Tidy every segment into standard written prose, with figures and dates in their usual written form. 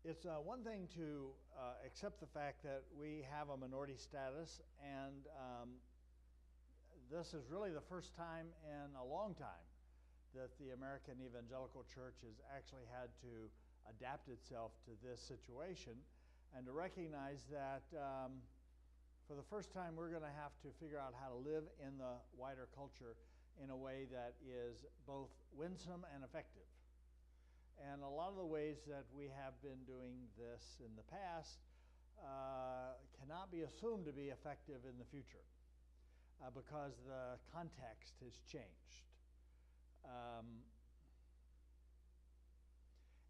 It's one thing to accept the fact that we have a minority status, and this is really the first time in a long time that the American evangelical church has actually had to adapt itself to this situation, and to recognize that for the first time we're going to have to figure out how to live in the wider culture in a way that is both winsome and effective. And a lot of the ways that we have been doing this in the past cannot be assumed to be effective in the future because the context has changed.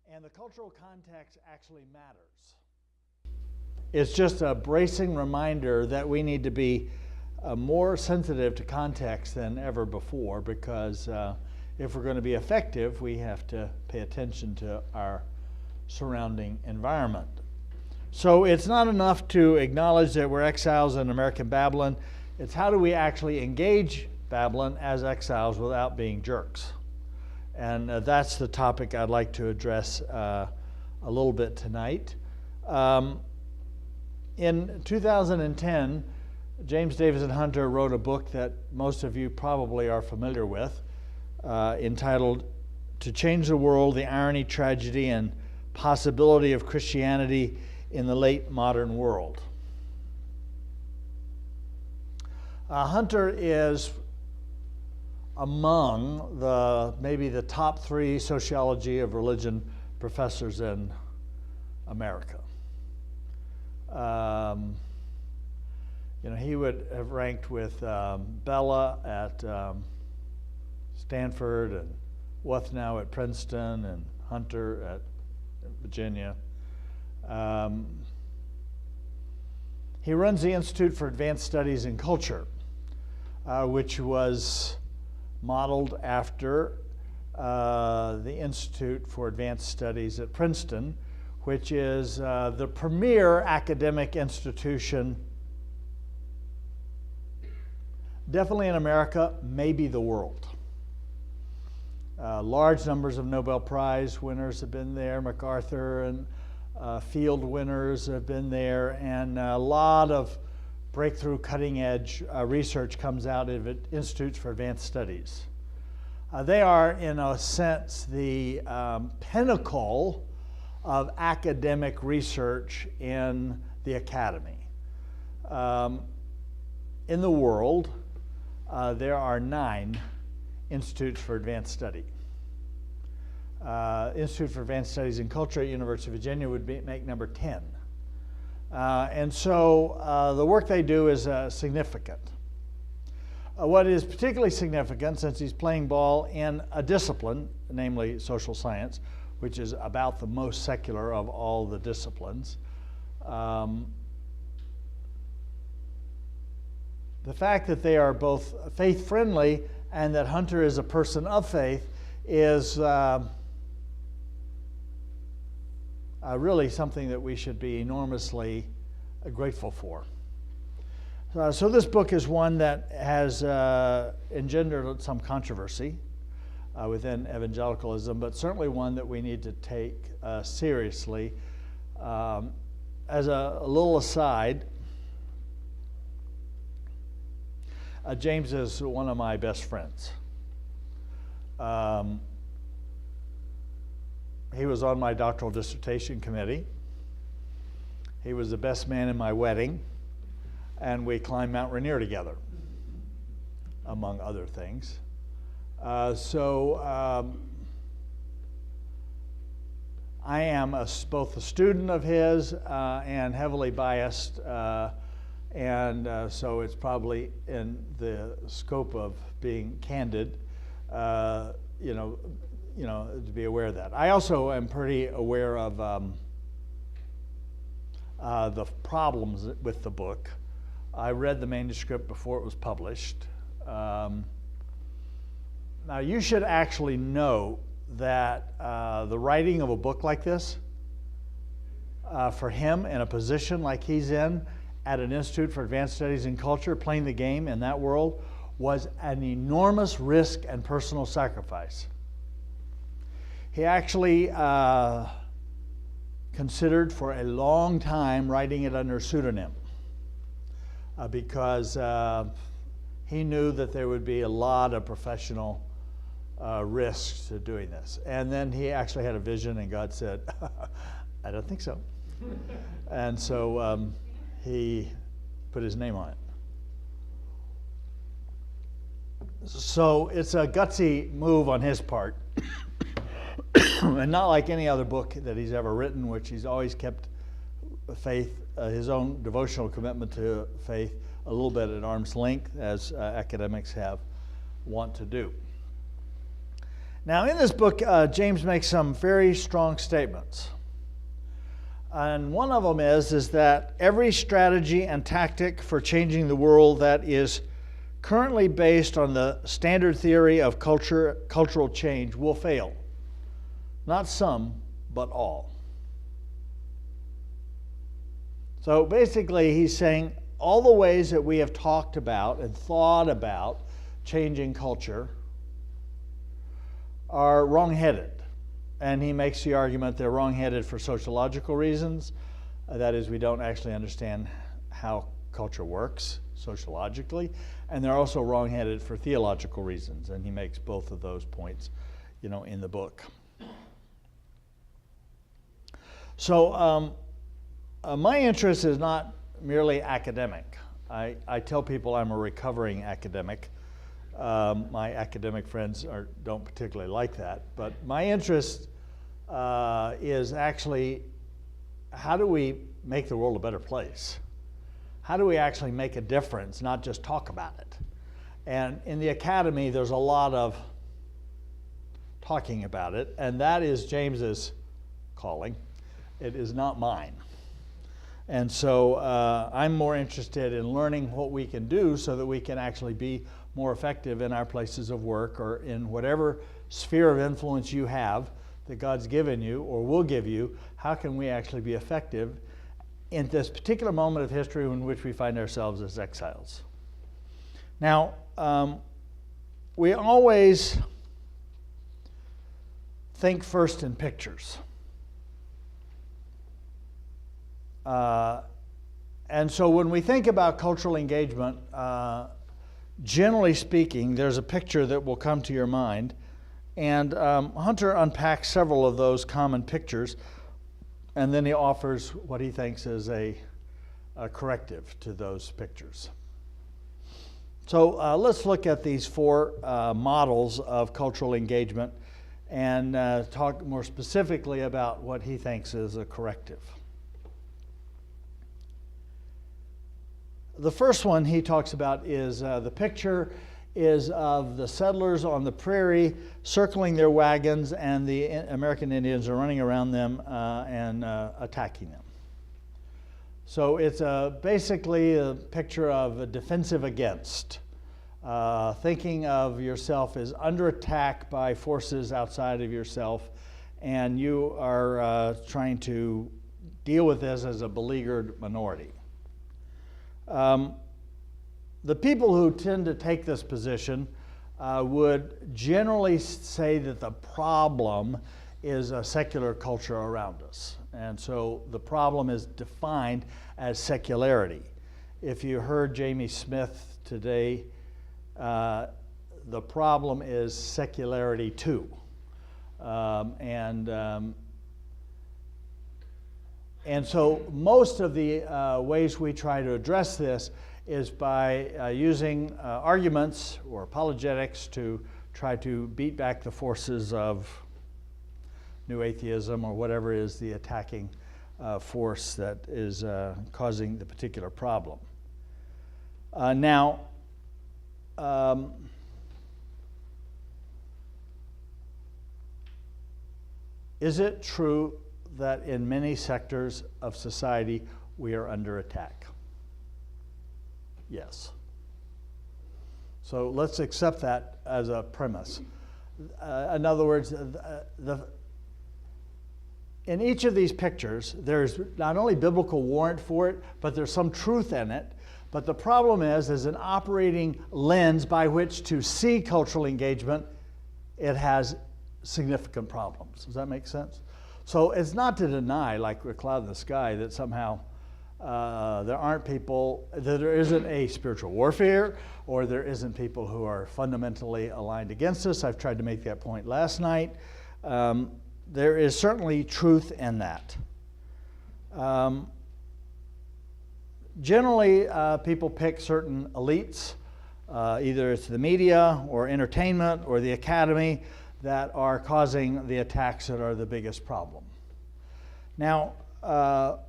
And the cultural context actually matters. It's just a bracing reminder that we need to be more sensitive to context than ever before, because if we're going to be effective, we have to pay attention to our surrounding environment. So it's not enough to acknowledge that we're exiles in American Babylon. It's how do we actually engage Babylon as exiles without being jerks? And that's the topic I'd like to address a little bit tonight. In 2010, James Davison Hunter wrote a book that most of you probably are familiar with, entitled "To Change the World, the Irony, Tragedy, and Possibility of Christianity in the Late Modern World." Hunter is among maybe the top 3 sociology of religion professors in America. He would have ranked with Bella at Stanford, and Wuthnow at Princeton, and Hunter at Virginia. He runs the Institute for Advanced Studies in Culture, which was modeled after the Institute for Advanced Studies at Princeton, which is the premier academic institution, definitely in America, maybe the world. Large numbers of Nobel Prize winners have been there. MacArthur and Field winners have been there, and a lot of breakthrough, cutting-edge research comes out of Institutes for Advanced Studies. They are, in a sense, the pinnacle of academic research in the academy. In the world, there are 9 Institutes for Advanced Study. Institute for Advanced Studies in Culture at University of Virginia would make number 10. And so the work they do is significant. What is particularly significant, since he's playing ball in a discipline, namely social science, which is about the most secular of all the disciplines, the fact that they are both faith-friendly and that Hunter is a person of faith is really something that we should be enormously grateful for. So this book is one that has engendered some controversy within evangelicalism, but certainly one that we need to take seriously. As a little aside, James is one of my best friends. He was on my doctoral dissertation committee. He was the best man in my wedding, and we climbed Mount Rainier together, among other things. I am both a student of his and heavily biased, and so it's probably in the scope of being candid, to be aware of that. I also am pretty aware of the problems with the book. I read the manuscript before it was published. Now, you should actually know that the writing of a book like this, for him in a position like he's in at an Institute for Advanced Studies in Culture, playing the game in that world, was an enormous risk and personal sacrifice. He actually considered for a long time writing it under pseudonym because he knew that there would be a lot of professional risks to doing this. And then he actually had a vision, and God said, I don't think so. And so he put his name on it. So it's a gutsy move on his part, and not like any other book that he's ever written, which he's always kept faith, his own devotional commitment to faith, a little bit at arm's length, as academics want to do. Now, in this book, James makes some very strong statements. And one of them is that every strategy and tactic for changing the world that is currently based on the standard theory of cultural change will fail. Not some, but all. So basically, he's saying all the ways that we have talked about and thought about changing culture are wrong-headed. And he makes the argument they're wrong-headed for sociological reasons. That is, we don't actually understand how culture works sociologically. And they're also wrong-headed for theological reasons. And he makes both of those points, in the book. So my interest is not merely academic. I tell people I'm a recovering academic. My academic friends don't particularly like that. But my interest is actually, how do we make the world a better place? How do we actually make a difference, not just talk about it? And in the academy, there's a lot of talking about it, and that is James's calling. It is not mine. And so I'm more interested in learning what we can do so that we can actually be more effective in our places of work or in whatever sphere of influence you have that God's given you or will give you. How can we actually be effective in this particular moment of history in which we find ourselves as exiles? Now, we always think first in pictures. And so when we think about cultural engagement, generally speaking, there's a picture that will come to your mind. And Hunter unpacks several of those common pictures, and then he offers what he thinks is a corrective to those pictures. So let's look at these four models of cultural engagement and talk more specifically about what he thinks is a corrective. The first one he talks about is the picture is of the settlers on the prairie circling their wagons, and the American Indians are running around them and attacking them. So it's basically a picture of a defensive against, thinking of yourself as under attack by forces outside of yourself, and you are trying to deal with this as a beleaguered minority. The people who tend to take this position would generally say that the problem is a secular culture around us. And so the problem is defined as secularity. If you heard Jamie Smith today, the problem is secularity too. And so most of the ways we try to address this is by using arguments or apologetics to try to beat back the forces of new atheism or whatever is the attacking force that is causing the particular problem. Now, is it true that in many sectors of society we are under attack? Yes. So let's accept that as a premise. In other words, in each of these pictures, there's not only biblical warrant for it, but there's some truth in it. But the problem is, as an operating lens by which to see cultural engagement, it has significant problems. Does that make sense? So it's not to deny, like a cloud in the sky, that somehow there aren't people, that there isn't a spiritual warfare, or there isn't people who are fundamentally aligned against us. I've tried to make that point last night. There is certainly truth in that. Generally, people pick certain elites, either it's the media or entertainment or the academy, that are causing the attacks that are the biggest problem. Now, the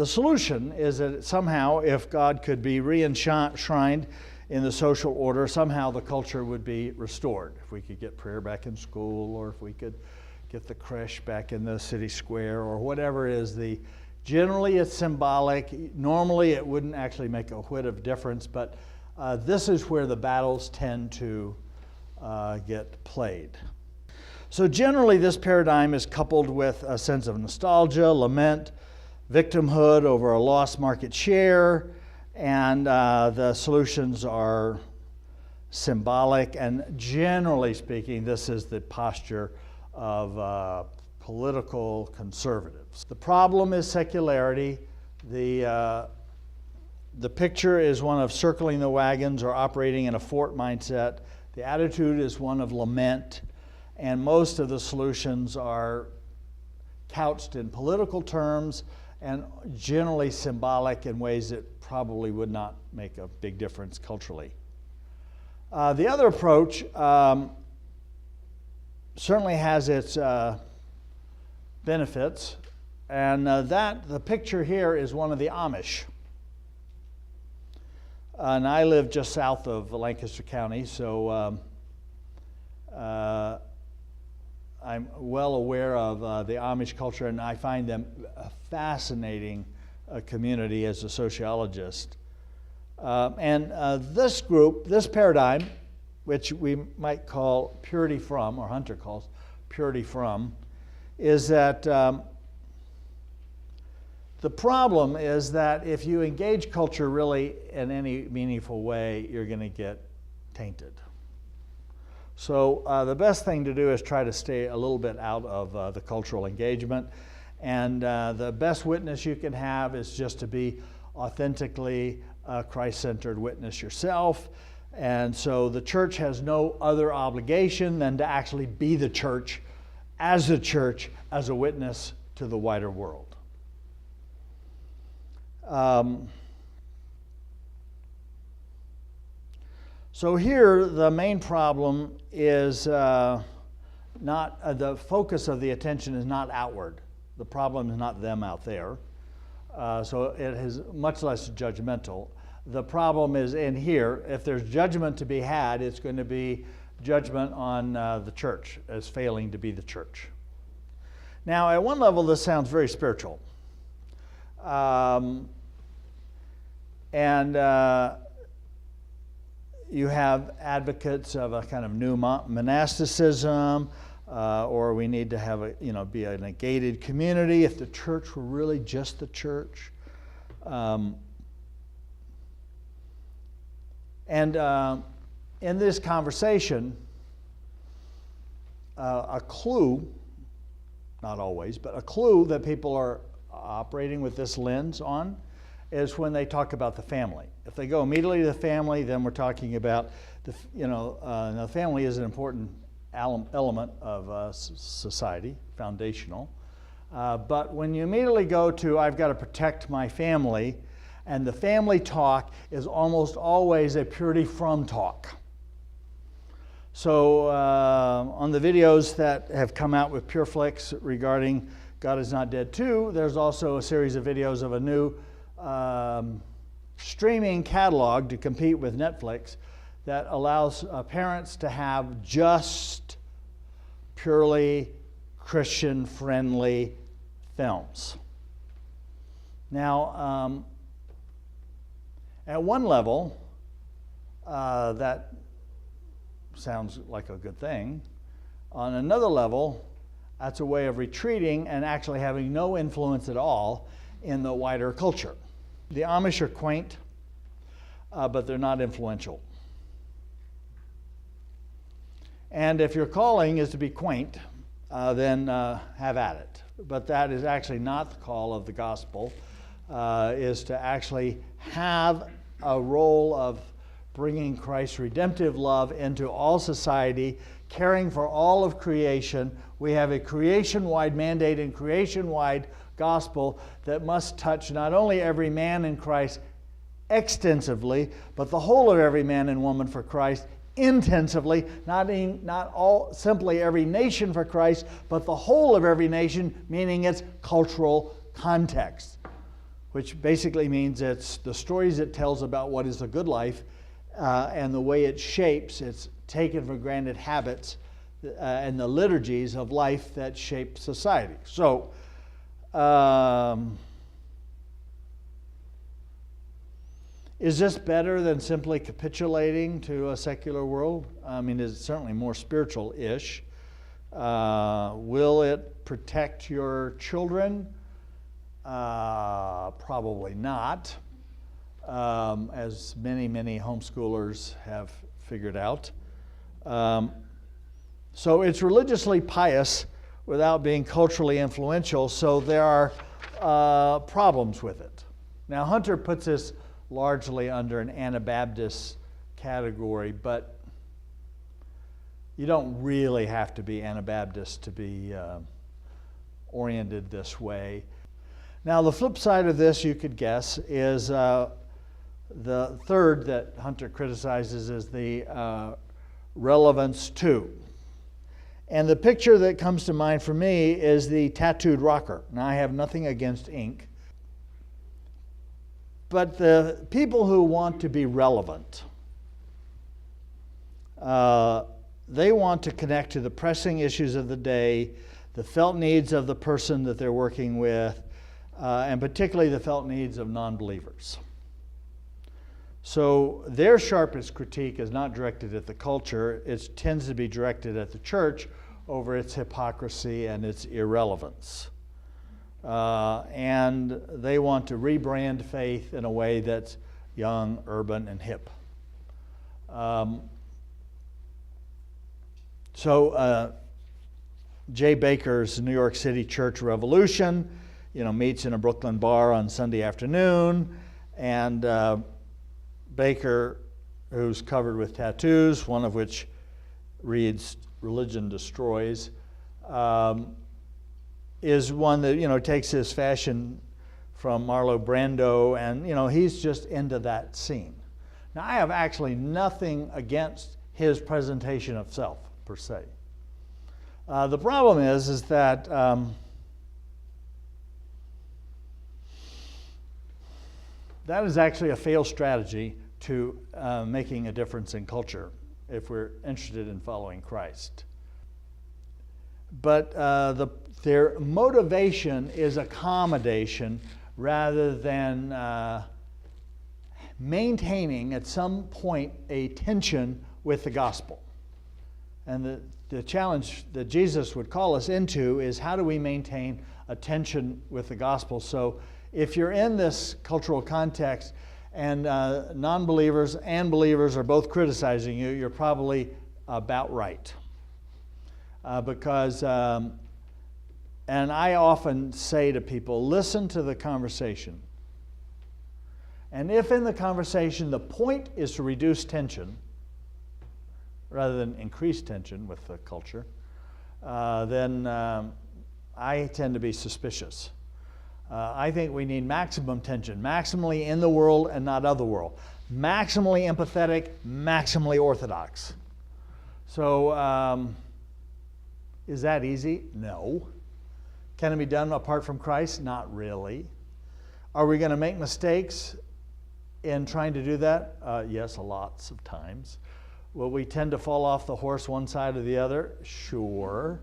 solution is that somehow, if God could be re-enshrined in the social order, somehow the culture would be restored. If we could get prayer back in school, or if we could get the creche back in the city square, or whatever it is. Generally it's symbolic. Normally it wouldn't actually make a whit of difference, but this is where the battles tend to get played. So generally this paradigm is coupled with a sense of nostalgia, lament, victimhood over a lost market share, and the solutions are symbolic, and generally speaking, this is the posture of political conservatives. The problem is secularity. The picture is one of circling the wagons or operating in a fort mindset. The attitude is one of lament, and most of the solutions are couched in political terms and generally symbolic in ways that probably would not make a big difference culturally. The other approach certainly has its benefits, and the picture here is one of the Amish. And I live just south of Lancaster County, so I'm well aware of the Amish culture, and I find them a fascinating community as a sociologist. This group, this paradigm, which we might call purity from, or Hunter calls purity from, is that the problem is that if you engage culture really in any meaningful way, you're going to get tainted. So the best thing to do is try to stay a little bit out of the cultural engagement. And the best witness you can have is just to be authentically a Christ-centered witness yourself. And so the church has no other obligation than to actually be the church, as a witness to the wider world. So here the main problem is not, the focus of the attention is not outward. The problem is not them out there. So it is much less judgmental. The problem is in here. If there's judgment to be had, it's going to be judgment on the church as failing to be the church. Now, at one level, this sounds very spiritual. You have advocates of a kind of new monasticism, or we need to have be in a gated community if the church were really just the church. In this conversation, a clue, not always, but a clue that people are operating with this lens on is when they talk about the family. If they go immediately to the family, then we're talking about the family is an important element of society, foundational. But when you immediately go to, I've got to protect my family, and the family talk is almost always a purity from talk. So on the videos that have come out with PureFlix regarding God is Not Dead 2, there's also a series of videos of a new streaming catalog to compete with Netflix that allows parents to have just purely Christian-friendly films. Now, at one level, that sounds like a good thing. On another level, that's a way of retreating and actually having no influence at all in the wider culture. The Amish are quaint, but they're not influential. And if your calling is to be quaint, then have at it. But that is actually not the call of the gospel, is to actually have a role of bringing Christ's redemptive love into all society, caring for all of creation. We have a creation-wide mandate and creation-wide gospel that must touch not only every man in Christ extensively, but the whole of every man and woman for Christ intensively, not all simply every nation for Christ, but the whole of every nation, meaning its cultural context, which basically means it's the stories it tells about what is a good life and the way it shapes its taken for granted habits and the liturgies of life that shape society. So, is this better than simply capitulating to a secular world? I mean, it's certainly more spiritual-ish. Will it protect your children? Probably not, as many homeschoolers have figured out. So it's religiously pious without being culturally influential, so there are problems with it. Now, Hunter puts this largely under an Anabaptist category, but you don't really have to be Anabaptist to be oriented this way. Now, the flip side of this, you could guess, is the third that Hunter criticizes is the relevance to. And the picture that comes to mind for me is the tattooed rocker. Now, I have nothing against ink, but the people who want to be relevant, they want to connect to the pressing issues of the day, the felt needs of the person that they're working with, and particularly the felt needs of non-believers. So their sharpest critique is not directed at the culture, it tends to be directed at the church over its hypocrisy and its irrelevance. And they want to rebrand faith in a way that's young, urban, and hip. So Jay Baker's New York City Church Revolution, meets in a Brooklyn bar on Sunday afternoon, and Baker, who's covered with tattoos, one of which reads "Religion Destroys," is one that takes his fashion from Marlon Brando, and he's just into that scene. Now, I have actually nothing against his presentation of self per se. The problem is that that is actually a failed strategy to making a difference in culture if we're interested in following Christ. But their motivation is accommodation rather than maintaining at some point a tension with the gospel. And the challenge that Jesus would call us into is how do we maintain a tension with the gospel? So if you're in this cultural context and non-believers and believers are both criticizing you, you're probably about right. Because, and I often say to people, listen to the conversation. And if in the conversation the point is to reduce tension, rather than increase tension with the culture, then I tend to be suspicious. I think we need maximum tension, maximally in the world and not of the world. Maximally empathetic, maximally orthodox. So, is that easy? No. Can it be done apart from Christ? Not really. Are we going to make mistakes in trying to do that? Yes, lots of times. Will we tend to fall off the horse one side or the other? Sure.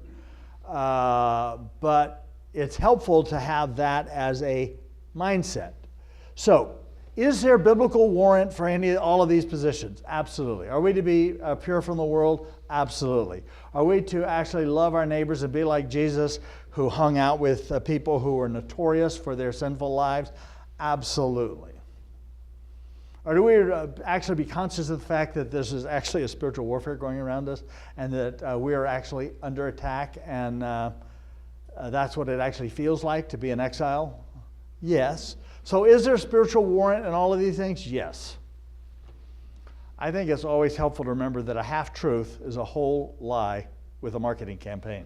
But it's helpful to have that as a mindset. So, is there biblical warrant for all of these positions? Absolutely. Are we to be pure from the world? Absolutely. Are we to actually love our neighbors and be like Jesus, who hung out with people who were notorious for their sinful lives? Absolutely. Or do we actually be conscious of the fact that this is actually a spiritual warfare going around us, and that we are actually under attack, and that's what it actually feels like to be in exile? Yes. So is there spiritual warrant in all of these things? Yes. I think it's always helpful to remember that a half-truth is a whole lie with a marketing campaign.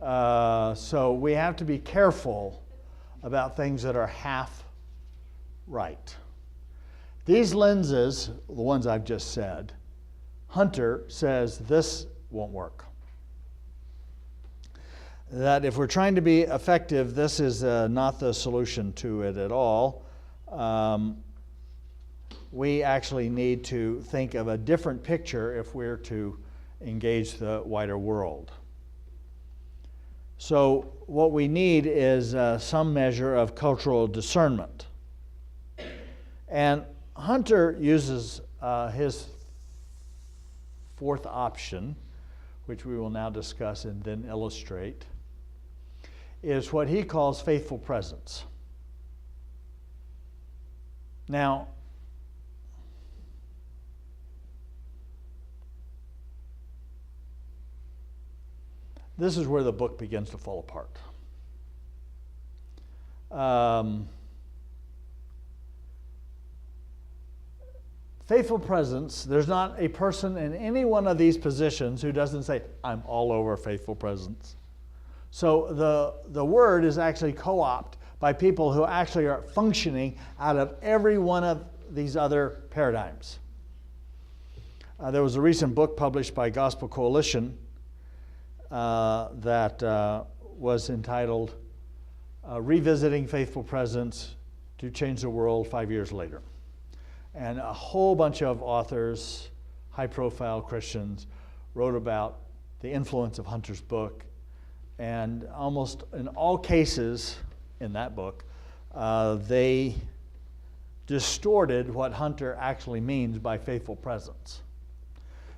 So we have to be careful about things that are half right. These lenses, the ones I've just said, Hunter says this won't work. That if we're trying to be effective, this is not the solution to it at all. We actually need to think of a different picture if we're to engage the wider world. So what we need is some measure of cultural discernment. And Hunter uses his fourth option, which we will now discuss and then illustrate, is what he calls faithful presence. Now, this is where the book begins to fall apart. Faithful presence, there's not a person in any one of these positions who doesn't say, I'm all over faithful presence. So the word is actually co-opted by people who actually are functioning out of every one of these other paradigms. There was a recent book published by Gospel Coalition that was entitled Revisiting Faithful Presence to Change the World 5 Years Later. And a whole bunch of authors, high-profile Christians, wrote about the influence of Hunter's book. And almost in all cases in that book, they distorted what Hunter actually means by faithful presence.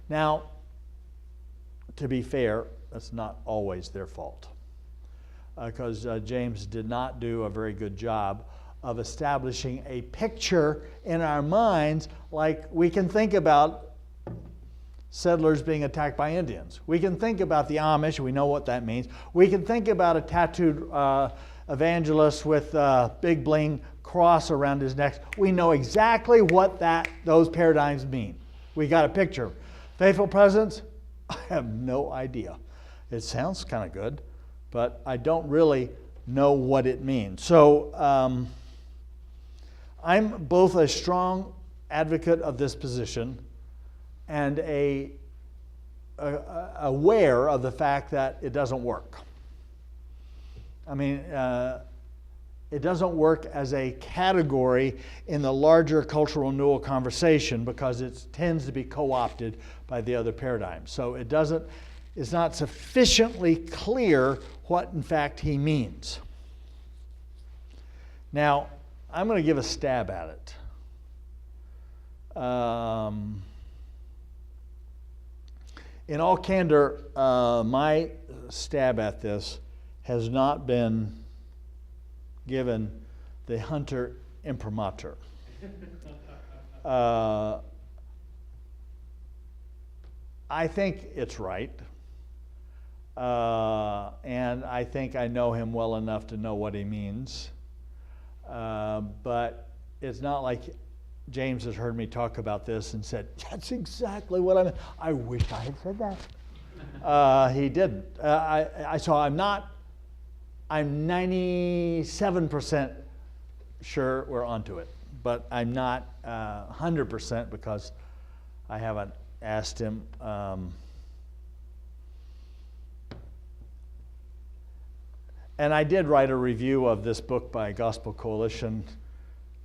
Now, to be fair, that's not always their fault, because James did not do a very good job of establishing a picture in our minds. Like, we can think about settlers being attacked by Indians. We can think about the Amish. We know what that means. We can think about a tattooed evangelist with a big bling cross around his neck. We know exactly what those paradigms mean. We got a picture. Faithful presence? I have no idea. It sounds kind of good, but I don't really know what it means. So I'm both a strong advocate of this position and aware of the fact that it doesn't work. I mean, it doesn't work as a category in the larger cultural renewal conversation because it tends to be co-opted by the other paradigms. So it's not sufficiently clear what in fact he means. Now, I'm going to give a stab at it. In all candor, my stab at this has not been given the Hunter imprimatur. I think it's right. And I think I know him well enough to know what he means. But it's not like James has heard me talk about this and said, that's exactly what I meant. I wish I had said that. He didn't. I'm 97% sure we're onto it, but I'm not 100% because I haven't asked him. And I did write a review of this book by Gospel Coalition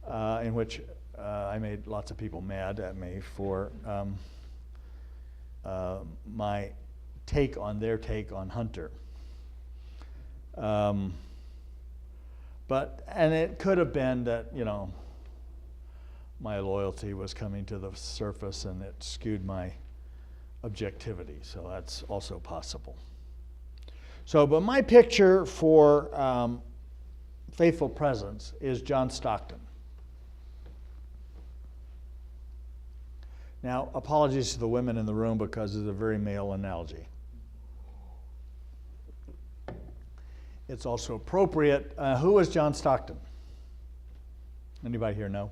in which I made lots of people mad at me for my take on their take on Hunter. And it could have been that, my loyalty was coming to the surface and it skewed my objectivity. So that's also possible. So, but my picture for faithful presence is John Stockton. Now, apologies to the women in the room because it's a very male analogy. It's also appropriate. Who was John Stockton? Anybody here know?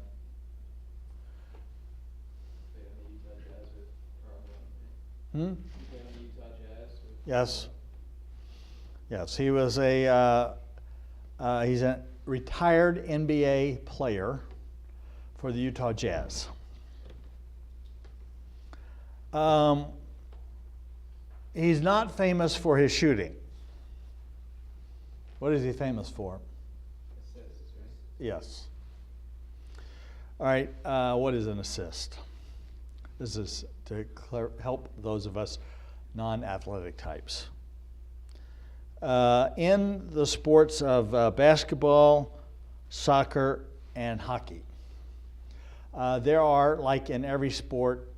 Yes. Yes, he was he's a retired NBA player for the Utah Jazz. He's not famous for his shooting. What is he famous for? Assists, right? Yes. All right, what is an assist? This is to help those of us non-athletic types. In the sports of basketball, soccer, and hockey, there are, like in every sport,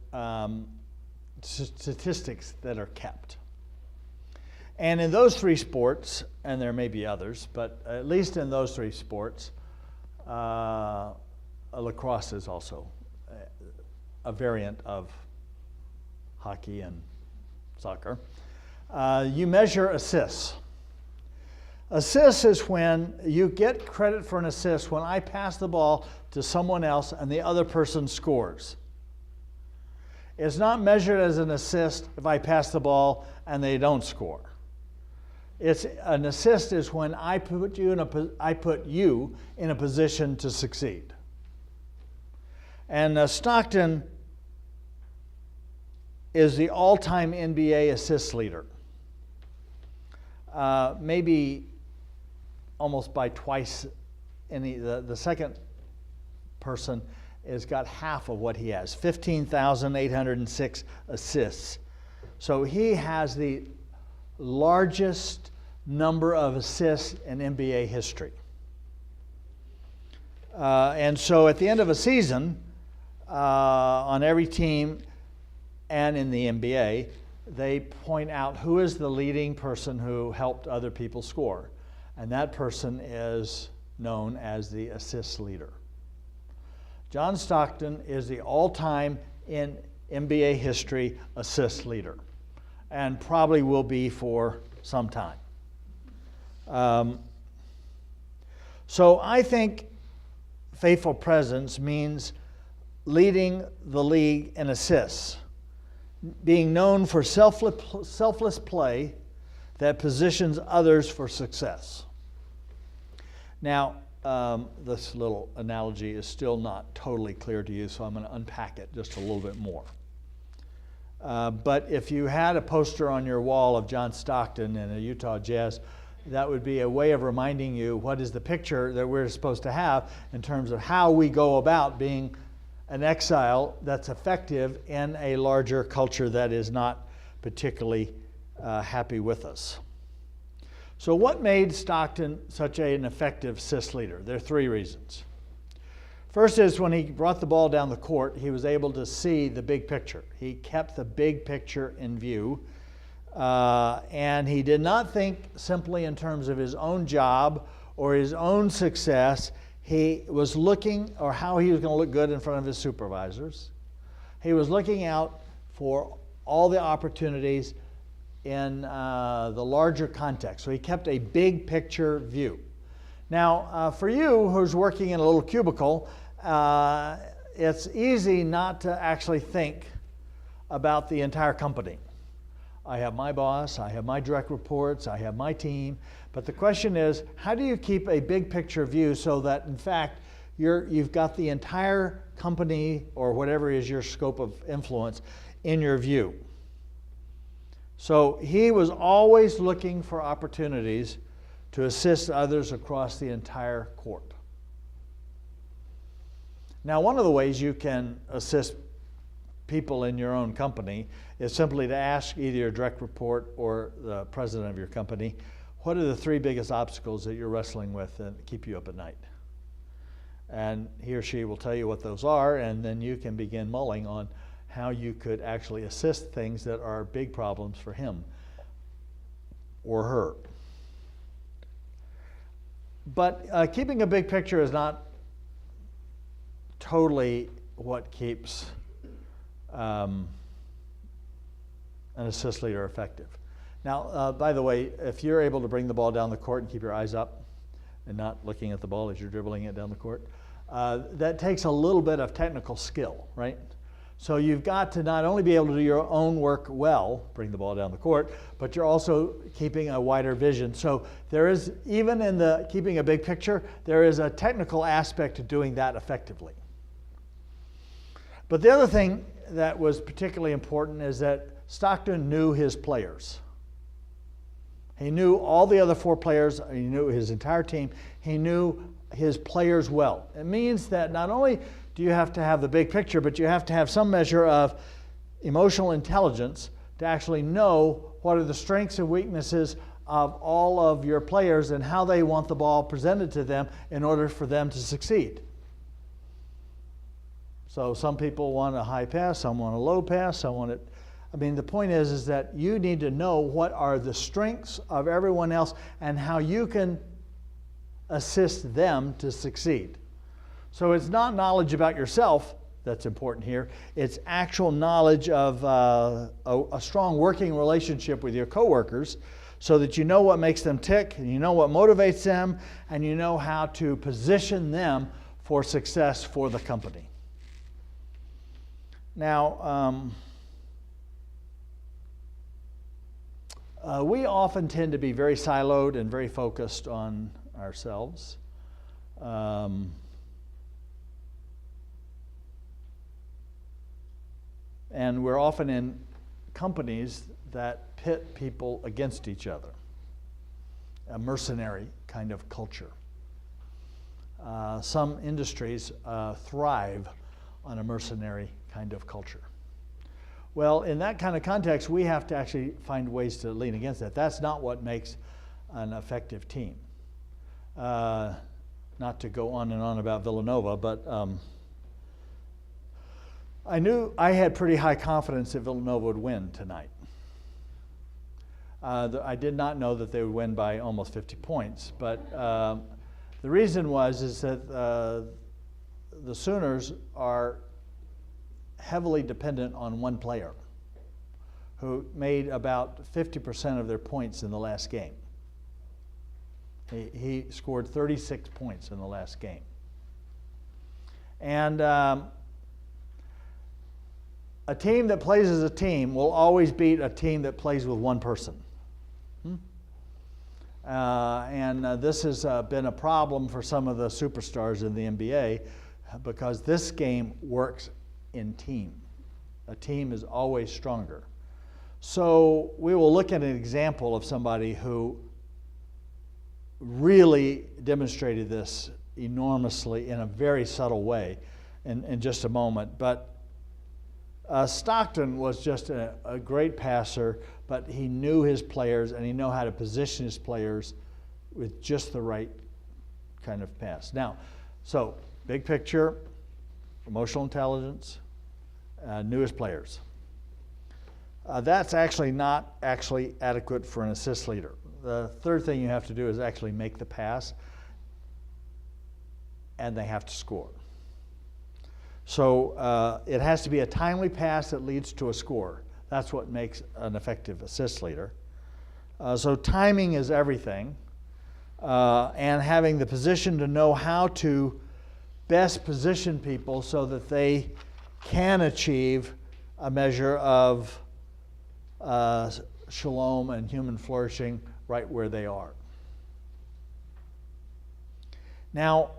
statistics that are kept. And in those three sports, and there may be others, but at least in those three sports, lacrosse is also a variant of hockey and soccer. You measure assists. Assists is when you get credit for an assist when I pass the ball to someone else and the other person scores. It's not measured as an assist if I pass the ball and they don't score. It's an assist is when I put you in a position to succeed. And Stockton is the all-time NBA assist leader. Maybe almost by twice. The second person has got half of what he has, 15,806 assists. So he has the largest number of assists in NBA history. And so at the end of a season, on every team and in the NBA, they point out who is the leading person who helped other people score. And that person is known as the assist leader. John Stockton is the all-time in NBA history assist leader, and probably will be for some time. So I think faithful presence means leading the league in assists, being known for selfless play that positions others for success. Now, this little analogy is still not totally clear to you, so I'm going to unpack it just a little bit more. But if you had a poster on your wall of John Stockton and a Utah Jazz, that would be a way of reminding you what is the picture that we're supposed to have in terms of how we go about being an exile that's effective in a larger culture that is not particularly happy with us. So what made Stockton such an effective assist leader? There are three reasons. First is when he brought the ball down the court, he was able to see the big picture. He kept the big picture in view, and he did not think simply in terms of his own job or his own success. He was looking, or how he was going to look good in front of his supervisors. He was looking out for all the opportunities in the larger context. So he kept a big picture view. Now, for you who's working in a little cubicle, it's easy not to actually think about the entire company. I have my boss, I have my direct reports, I have my team, but the question is, how do you keep a big picture view so that, in fact, you've got the entire company, or whatever is your scope of influence, in your view? So he was always looking for opportunities to assist others across the entire court. Now, one of the ways you can assist people in your own company is simply to ask either your direct report or the president of your company, what are the three biggest obstacles that you're wrestling with and keep you up at night? And he or she will tell you what those are, and then you can begin mulling on how you could actually assist things that are big problems for him or her. But keeping a big picture is not totally what keeps an assist leader effective. Now, by the way, if you're able to bring the ball down the court and keep your eyes up and not looking at the ball as you're dribbling it down the court, that takes a little bit of technical skill, right? So you've got to not only be able to do your own work well, bring the ball down the court, but you're also keeping a wider vision. So there is, even in the keeping a big picture, there is a technical aspect to doing that effectively. But the other thing that was particularly important is that Stockton knew his players. He knew all the other 4 players, he knew his entire team, he knew his players well. It means that not only do you have to have the big picture, but you have to have some measure of emotional intelligence to actually know what are the strengths and weaknesses of all of your players and how they want the ball presented to them in order for them to succeed. So some people want a high pass, some want a low pass, some want it. I mean, the point is that you need to know what are the strengths of everyone else and how you can assist them to succeed. So it's not knowledge about yourself that's important here. It's actual knowledge of a strong working relationship with your coworkers so that you know what makes them tick, and you know what motivates them, and you know how to position them for success for the company. Now, we often tend to be very siloed and very focused on ourselves. And we're often in companies that pit people against each other, a mercenary kind of culture. Some industries thrive on a mercenary kind of culture. Well, in that kind of context, we have to actually find ways to lean against that. That's not what makes an effective team. Not to go on and on about Villanova, but I knew I had pretty high confidence that Villanova would win tonight. I did not know that they would win by almost 50 points, but the reason is that the Sooners are heavily dependent on one player who made about 50% of their points in the last game. He scored 36 points in the last game. And a team that plays as a team will always beat a team that plays with one person. This has been a problem for some of the superstars in the NBA because this game works in team. A team is always stronger. So we will look at an example of somebody who really demonstrated this enormously in a very subtle way in just a moment. But Stockton was just a great passer, but he knew his players and he knew how to position his players with just the right kind of pass. Now, so big picture, emotional intelligence, knew his players. That's actually not adequate for an assist leader. The third thing you have to do is actually make the pass, and they have to score. So it has to be a timely pass that leads to a score. That's what makes an effective assist leader. So timing is everything, and having the position to know how to best position people so that they can achieve a measure of shalom and human flourishing right where they are. Now,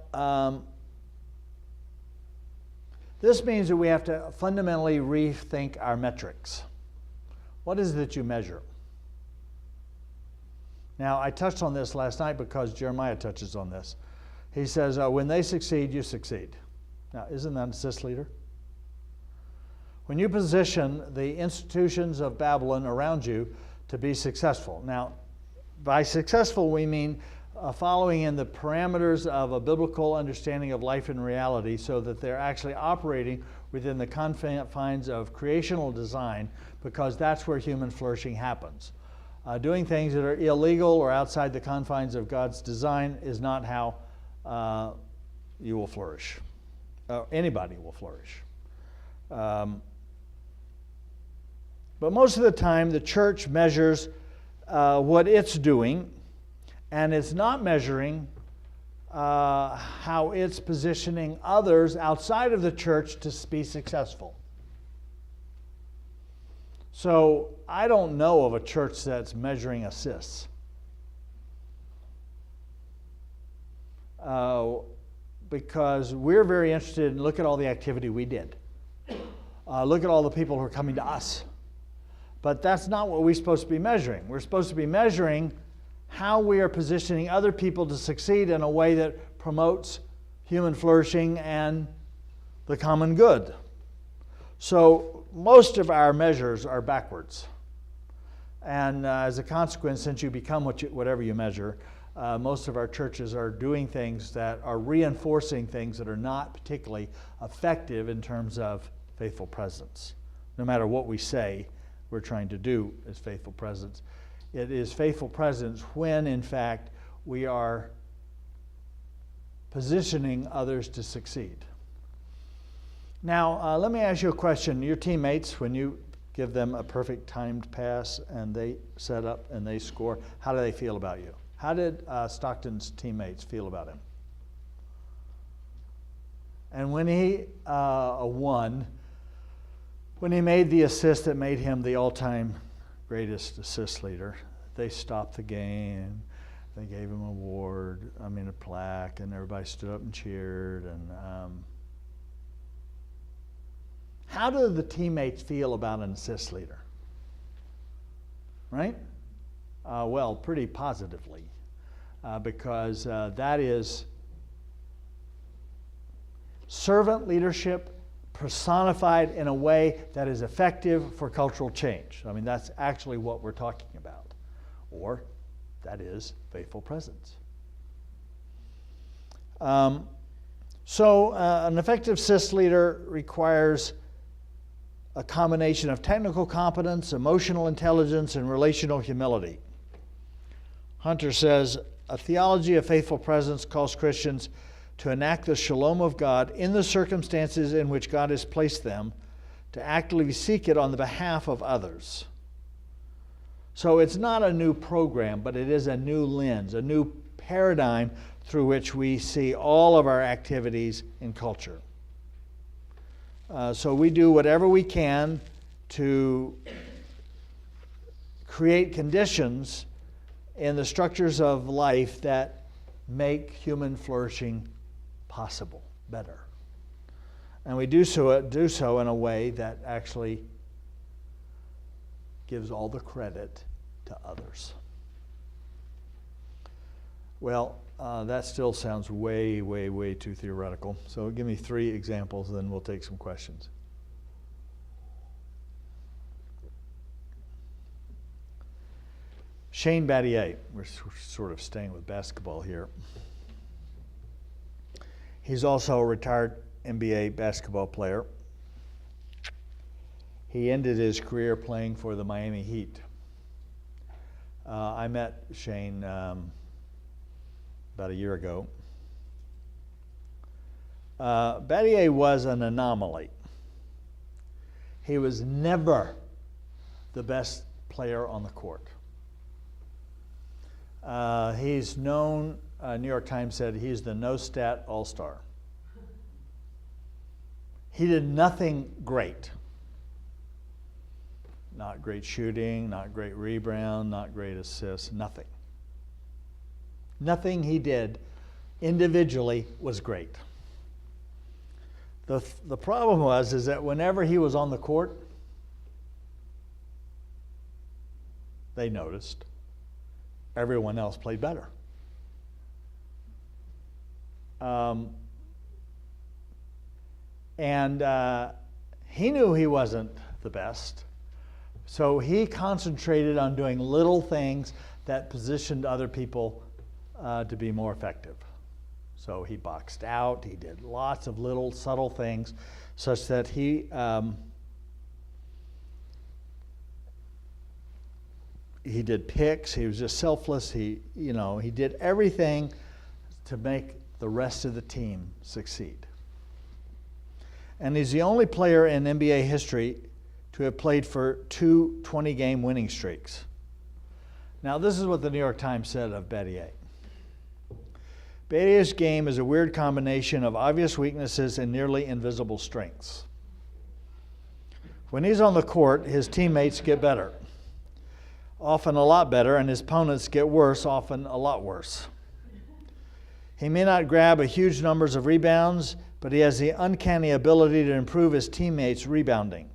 this means that we have to fundamentally rethink our metrics. What is it that you measure? Now, I touched on this last night because Jeremiah touches on this. He says, when they succeed, you succeed. Now, isn't that an assist leader? When you position the institutions of Babylon around you to be successful. Now, by successful, we mean following in the parameters of a biblical understanding of life and reality so that they're actually operating within the confines of creational design, because that's where human flourishing happens. Doing things that are illegal or outside the confines of God's design is not how you will flourish. Anybody will flourish. But most of the time, the church measures what it's doing, and it's not measuring how it's positioning others outside of the church to be successful. So I don't know of a church that's measuring assists. Because we're very interested in look at all the activity we did. Look at all the people who are coming to us. But that's not what we're supposed to be measuring. We're supposed to be measuring how we are positioning other people to succeed in a way that promotes human flourishing and the common good. So most of our measures are backwards. And as a consequence, since you become whatever you measure, most of our churches are doing things that are reinforcing things that are not particularly effective in terms of faithful presence. No matter what we say we're trying to do is faithful presence. It is faithful presence when, in fact, we are positioning others to succeed. Now, let me ask you a question. Your teammates, when you give them a perfect timed pass and they set up and they score, how do they feel about you? How did Stockton's teammates feel about him? And when he won, when he made the assist that made him the all-time greatest assist leader, they stopped the game. They gave him a plaque, and everybody stood up and cheered. And how do the teammates feel about an assist leader? Right? Well, pretty positively, because that is servant leadership personified in a way that is effective for cultural change. I mean, that's actually what we're talking about. Or that is faithful presence. So an effective assist leader requires a combination of technical competence, emotional intelligence, and relational humility. Hunter says, a theology of faithful presence calls Christians to enact the shalom of God in the circumstances in which God has placed them, to actively seek it on the behalf of others. So it's not a new program, but it is a new lens, a new paradigm through which we see all of our activities in culture. So we do whatever we can to create conditions in the structures of life that make human flourishing possible, better. And we do so in a way that actually gives all the credit to others. Well, that still sounds way, way, way too theoretical. So give me 3 examples, and then we'll take some questions. Shane Battier, we're sort of staying with basketball here. He's also a retired NBA basketball player. He ended his career playing for the Miami Heat. I met Shane about a year ago. Battier was an anomaly. He was never the best player on the court. He's known, New York Times said, he's the no-stat all-star. He did nothing great. Not great shooting, not great rebound, not great assists, nothing. Nothing he did individually was great. The problem is that whenever he was on the court, they noticed everyone else played better. He knew he wasn't the best, so he concentrated on doing little things that positioned other people to be more effective. So he boxed out, he did lots of little subtle things such that he did picks, he was just selfless, he did everything to make the rest of the team succeed. And he's the only player in NBA history to have played for 2 20-game winning streaks. Now, this is what the New York Times said of Battier. Battier's game is a weird combination of obvious weaknesses and nearly invisible strengths. When he's on the court, his teammates get better, often a lot better, and his opponents get worse, often a lot worse. He may not grab a huge numbers of rebounds, but he has the uncanny ability to improve his teammates' rebounding.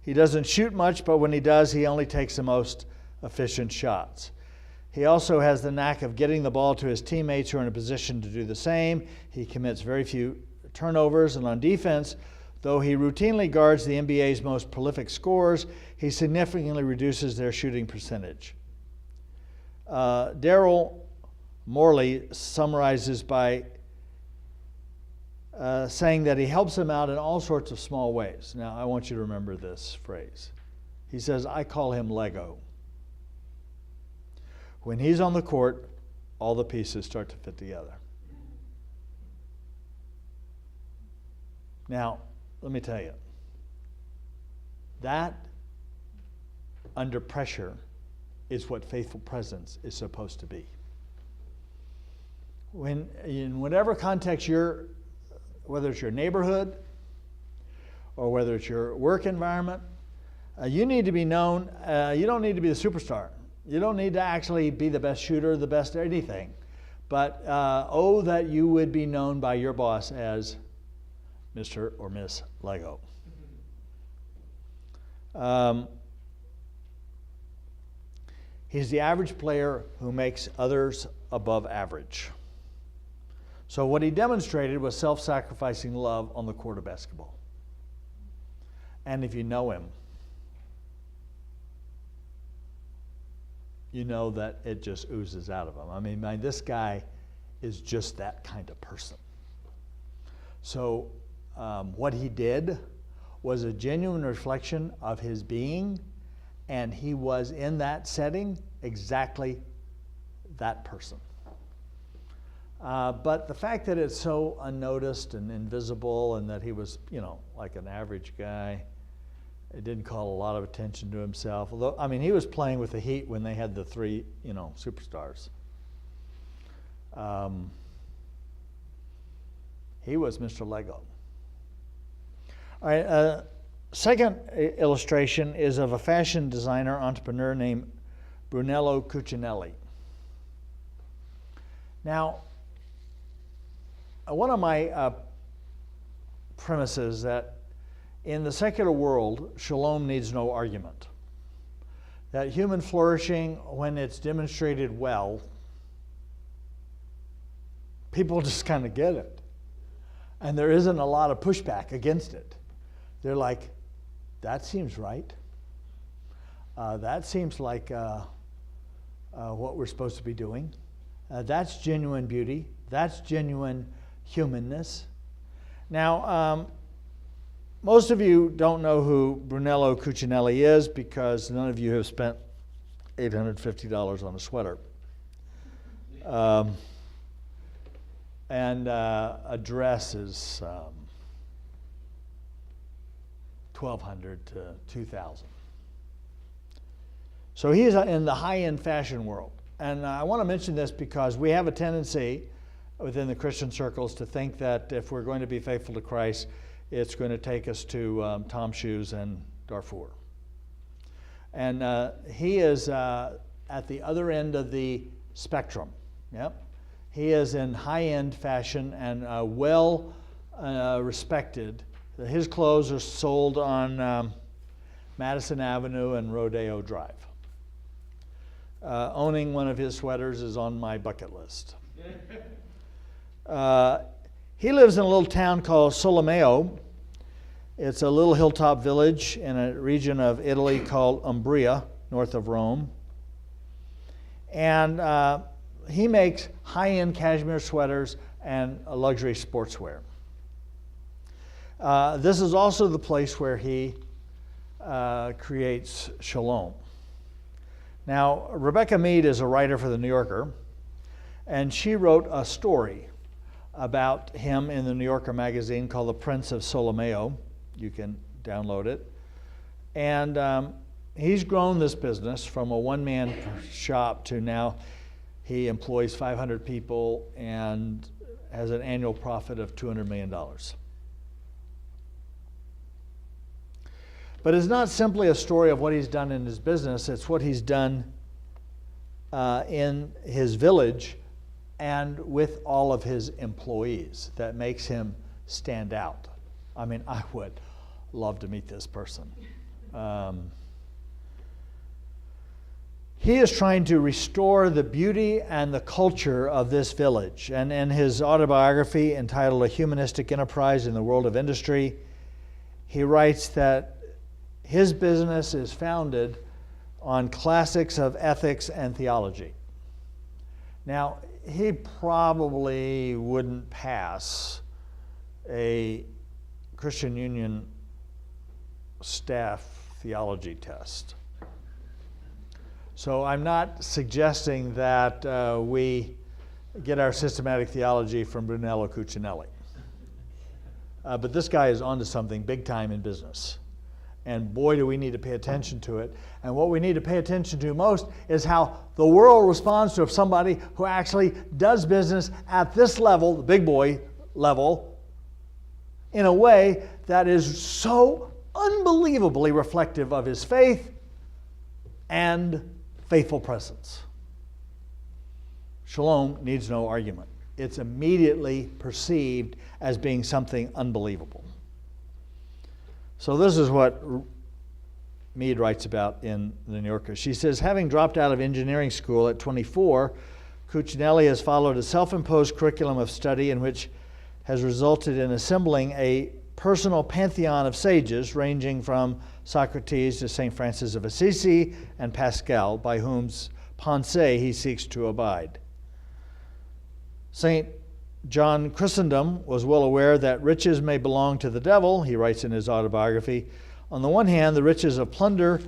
He doesn't shoot much, but when he does, he only takes the most efficient shots. He also has the knack of getting the ball to his teammates who are in a position to do the same. He commits very few turnovers, and on defense, though he routinely guards the NBA's most prolific scorers, he significantly reduces their shooting percentage. Daryl Morley summarizes by saying that he helps them out in all sorts of small ways. Now, I want you to remember this phrase. He says, I call him Lego. When he's on the court, all the pieces start to fit together. Now, let me tell you, that under pressure is what faithful presence is supposed to be. When, in whatever context you're, whether it's your neighborhood or whether it's your work environment, you need to be known. You don't need to be the superstar. You don't need to actually be the best shooter, the best anything. But that you would be known by your boss as Mr. or Miss Lego. He's the average player who makes others above average. So what he demonstrated was self-sacrificing love on the court of basketball. And if you know him, you know that it just oozes out of him. I mean, this guy is just that kind of person. So what he did was a genuine reflection of his being, and he was in that setting exactly that person. But the fact that it's so unnoticed and invisible and that he was, like an average guy, it didn't call a lot of attention to himself. Although, I mean, he was playing with the Heat when they had the 3, superstars. He was Mr. Lego. All right, second illustration is of a fashion designer entrepreneur named Brunello Cucinelli. Now, one of my premises that in the secular world, shalom needs no argument. That human flourishing, when it's demonstrated well, people just kind of get it. And there isn't a lot of pushback against it. They're like, that seems right. That seems like what we're supposed to be doing. That's genuine beauty. That's genuine humanness. Now, most of you don't know who Brunello Cucinelli is because none of you have spent $850 on a sweater. And a dress is $1,200 to $2,000. So he is in the high-end fashion world. And I want to mention this because we have a tendency within the Christian circles to think that if we're going to be faithful to Christ, it's going to take us to Tom Shoes and Darfur. And he is at the other end of the spectrum. Yep. He is in high-end fashion and well respected. His clothes are sold on Madison Avenue and Rodeo Drive. Owning one of his sweaters is on my bucket list. He lives in a little town called Solomeo. It's a little hilltop village in a region of Italy called Umbria, north of Rome. And he makes high-end cashmere sweaters and luxury sportswear. This is also the place where he creates Shalom. Now, Rebecca Mead is a writer for The New Yorker, and she wrote a story about him in the New Yorker magazine called The Prince of Solomeo. You can download it. And he's grown this business from a one-man shop to now he employs 500 people and has an annual profit of $200 million. But it's not simply a story of what he's done in his business, it's what he's done in his village and with all of his employees that makes him stand out. I mean, I would love to meet this person. He is trying to restore the beauty and the culture of this village. And in his autobiography entitled A Humanistic Enterprise in the World of Industry, he writes that his business is founded on classics of ethics and theology. Now, he probably wouldn't pass a Christian Union staff theology test. So I'm not suggesting that we get our systematic theology from Brunello Cucinelli. But this guy is onto something big time in business. And boy, do we need to pay attention to it. And what we need to pay attention to most is how the world responds to somebody who actually does business at this level, the big boy level, in a way that is so unbelievably reflective of his faith and faithful presence. Shalom needs no argument. It's immediately perceived as being something unbelievable. So this is what Mead writes about in the New Yorker. She says, having dropped out of engineering school at 24, Cucinelli has followed a self-imposed curriculum of study in which has resulted in assembling a personal pantheon of sages ranging from Socrates to St. Francis of Assisi and Pascal, by whose pensée he seeks to abide. St. John Chrysostom was well aware that riches may belong to the devil, he writes in his autobiography. On the one hand, the riches of plunder,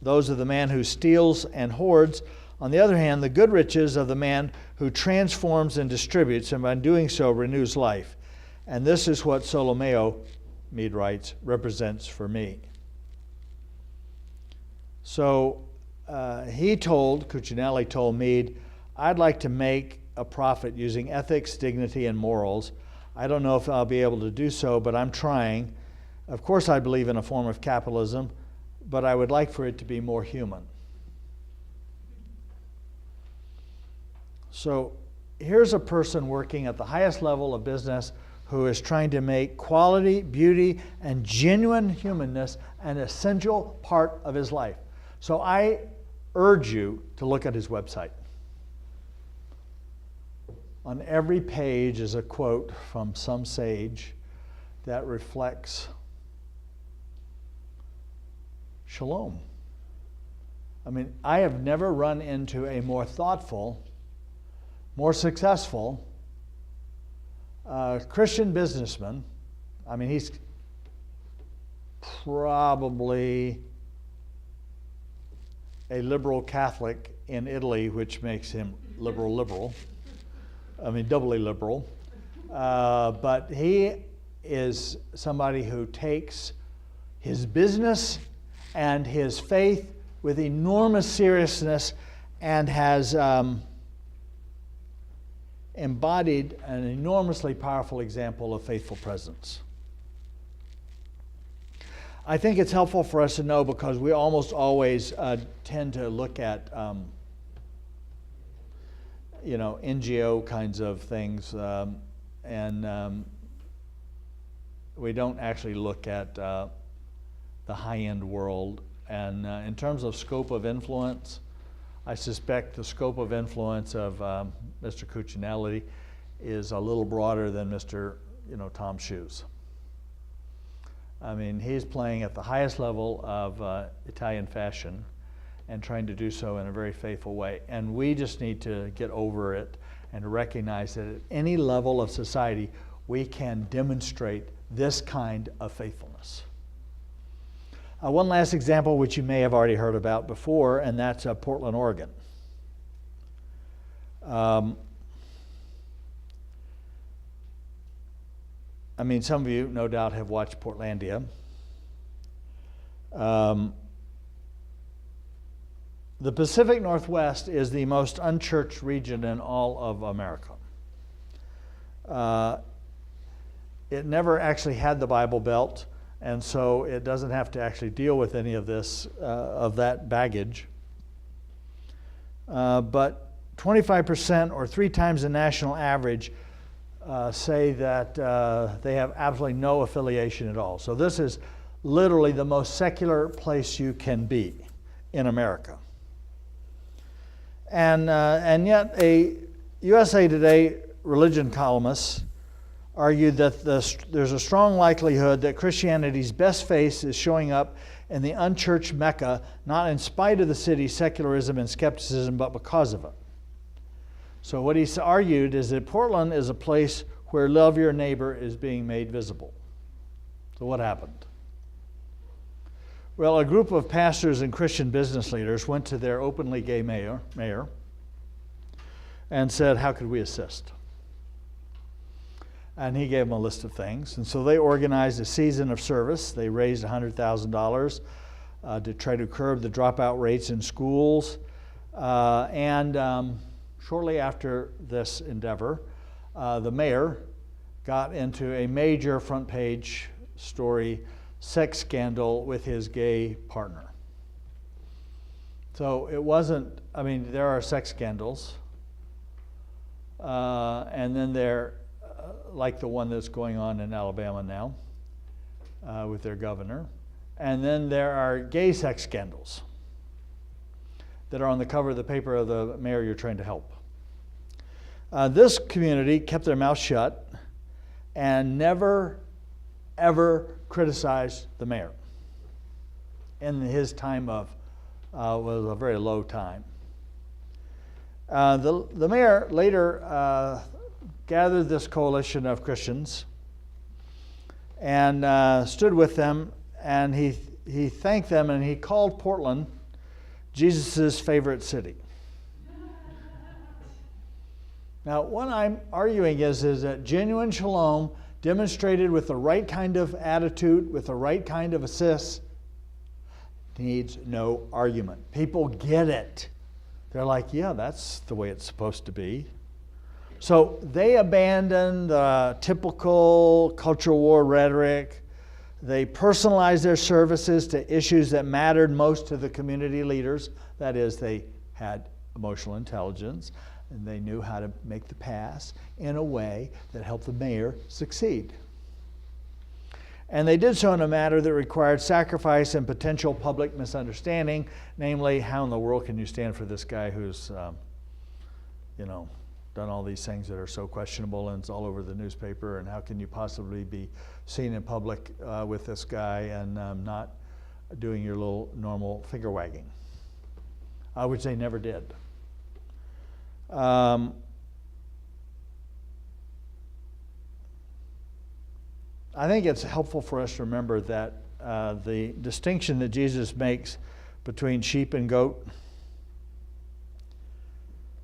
those of the man who steals and hoards. On the other hand, the good riches of the man who transforms and distributes, and by doing so renews life. And this is what Solomeo, Mead writes, represents for me. So Cucinelli told Mead, I'd like to make a profit using ethics, dignity, and morals. I don't know if I'll be able to do so, but I'm trying. Of course, I believe in a form of capitalism, but I would like for it to be more human. So here's a person working at the highest level of business who is trying to make quality, beauty, and genuine humanness an essential part of his life. So I urge you to look at his website. On every page is a quote from some sage that reflects shalom. I mean, I have never run into a more thoughtful, more successful Christian businessman. I mean, he's probably a liberal Catholic in Italy, which makes him liberal. I mean, doubly liberal. But he is somebody who takes his business and his faith with enormous seriousness and has embodied an enormously powerful example of faithful presence. I think it's helpful for us to know because we almost always tend to look at NGO kinds of things, and we don't actually look at the high-end world. And in terms of scope of influence, I suspect the scope of influence of Mr. Cucinelli is a little broader than Mr. Tom Shoes. I mean, he's playing at the highest level of Italian fashion and trying to do so in a very faithful way. And we just need to get over it and recognize that at any level of society, we can demonstrate this kind of faithfulness. One last example, which you may have already heard about before, and that's Portland, Oregon. I mean, some of you no doubt have watched Portlandia. The Pacific Northwest is the most unchurched region in all of America. It never actually had the Bible Belt, and so it doesn't have to actually deal with any of this, of that baggage. But 25%, or 3 times the national average, say that they have absolutely no affiliation at all. So this is literally the most secular place you can be in America. And yet a USA Today religion columnist argued that there's a strong likelihood that Christianity's best face is showing up in the unchurched Mecca, not in spite of the city's secularism and skepticism, but because of it. So what he argued is that Portland is a place where love your neighbor is being made visible. So what happened? Well, a group of pastors and Christian business leaders went to their openly gay mayor and said, how could we assist? And he gave them a list of things. And so they organized a season of service. They raised $100,000 to try to curb the dropout rates in schools. Shortly after this endeavor, the mayor got into a major front page story sex scandal with his gay partner. So it wasn't, I mean, there are sex scandals, and then there, like the one that's going on in Alabama now with their governor, and then there are gay sex scandals that are on the cover of the paper of the mayor you're trying to help. This community kept their mouth shut and never, ever criticized the mayor. In his time of, was a very low time. The mayor later gathered this coalition of Christians and stood with them, and he thanked them, and he called Portland Jesus' favorite city. Now, what I'm arguing is that genuine shalom demonstrated with the right kind of attitude, with the right kind of assist, needs no argument. People get it. They're like, yeah, that's the way it's supposed to be. So they abandoned the typical cultural war rhetoric. They personalized their services to issues that mattered most to the community leaders. That is, they had emotional intelligence, and they knew how to make the pass in a way that helped the mayor succeed. And they did so in a manner that required sacrifice and potential public misunderstanding, namely, how in the world can you stand for this guy who's, done all these things that are so questionable and it's all over the newspaper, and how can you possibly be seen in public with this guy and not doing your little normal finger wagging, which they never did. I think it's helpful for us to remember that the distinction that Jesus makes between sheep and goat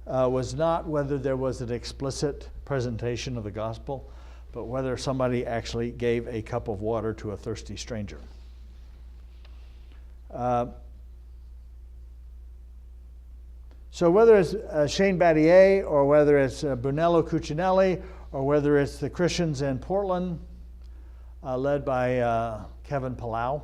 was not whether there was an explicit presentation of the gospel, but whether somebody actually gave a cup of water to a thirsty stranger. So whether it's Shane Battier, or whether it's Brunello Cucinelli, or whether it's the Christians in Portland, led by Kevin Palau,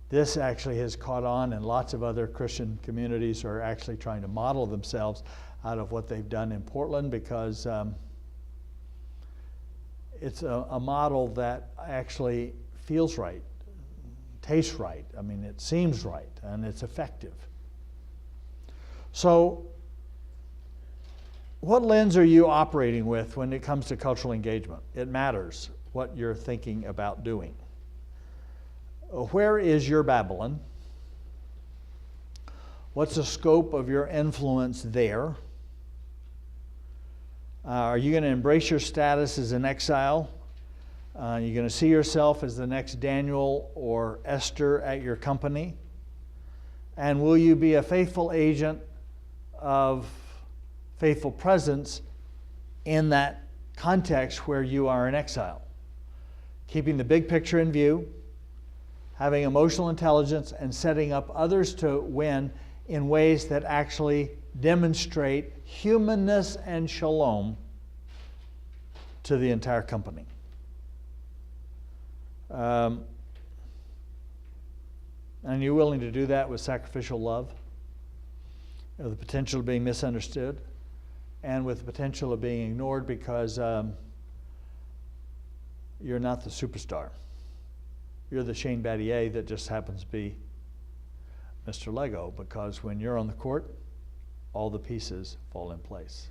this actually has caught on, and lots of other Christian communities are actually trying to model themselves out of what they've done in Portland, because it's a model that actually feels right, tastes right. I mean, it seems right, and it's effective. So what lens are you operating with when it comes to cultural engagement? It matters what you're thinking about doing. Where is your Babylon? What's the scope of your influence there? Are you going to embrace your status as an exile? Are you going to see yourself as the next Daniel or Esther at your company? And will you be a faithful agent of faithful presence in that context where you are in exile? Keeping the big picture in view, having emotional intelligence, and setting up others to win in ways that actually demonstrate humanness and shalom to the entire company. And you're willing to do that with sacrificial love, with the potential of being misunderstood, and with the potential of being ignored because you're not the superstar. You're the Shane Battier that just happens to be Mr. Lego, because when you're on the court, all the pieces fall in place.